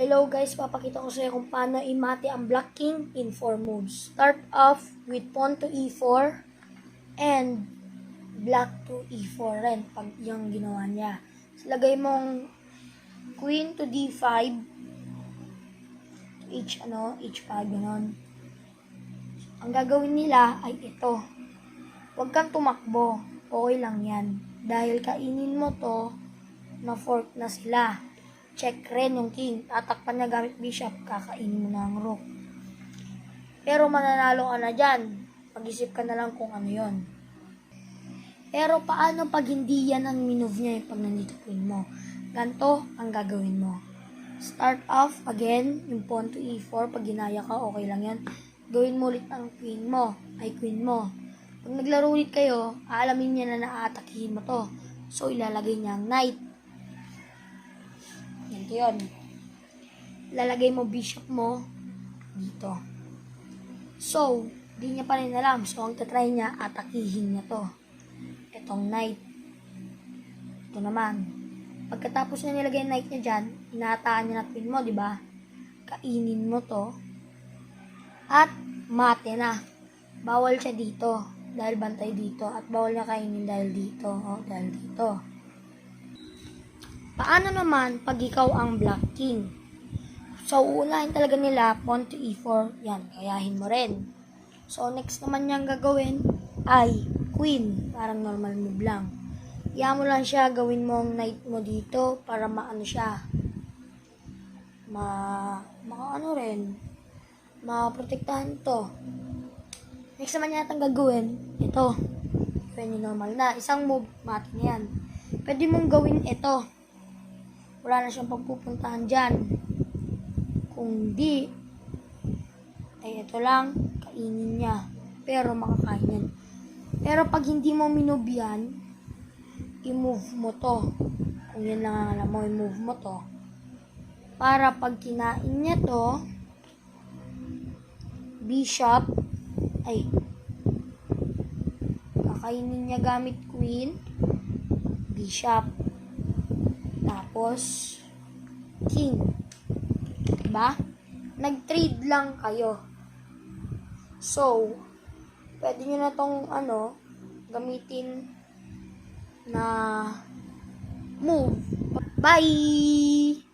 Hello guys, papakita ko sa iyo kung paano i-mate ang Black King in 4 moves. Start off with pawn to e4 and black to e4 rin pag yung ginawa niya. So, lagay mong queen to d5 h5 ganon. Ang gagawin nila ay ito. Huwag kang tumakbo. Okay lang yan. Dahil kainin mo to, na fork na sila. Check rin yung king. Tatakpan niya gamit bishop. Kakainin mo na ang rook. Pero mananalo ka na dyan. Mag-isip ka na lang kung ano yon. Pero paano pag hindi yan ang minove niya yung pag nandito queen mo? Ganto ang gagawin mo. Start off again, yung pawn to e4. Pag ginaya ka, okay lang yan. Gawin mo ulit ang queen mo. Pag naglaro ulit kayo, aalamin niya na naaatakihin mo to. So, ilalagay niya ang knight. Ganito yun. Ilalagay mo bishop mo dito. So, di niya pa rin alam. So, ang tatry niya, atakihin niya to. Itong knight. Ito naman. Pagkatapos na nilagay yung knight niya dyan, inaatakan niya na queen mo, di ba? Kainin mo to. At mate na. Bawal siya dito dahil bantay dito. At bawal niya kainin dahil dito. Dahil dito. Paano naman pag ikaw ang Black King? So, uunahin talaga nila pawn to e4. Yan, kayahin mo rin. So, next naman niyang gagawin ay queen. Parang normal move lang. Iyan mo lang siya, gawin mo ang knight mo dito para maano siya. Maprotektahan to. Next naman yatang gagawin, ito. Gawin yung normal na. Isang move, mati na yan. Pwede mong gawin ito. Wala na siyang pagpupuntahan dyan. Kung di, ay ito lang, kainin niya. Pero makakain yan. Pero pag hindi mo minove yan, i-move mo to. Kung yan lang ang alam mo, i-move mo to. Para pag kinain niya to, bishop, kakainin niya gamit queen, bishop, tapos king. Diba? Nag-trade lang kayo. So, pwede nyo na tong gamitin na move. Bye!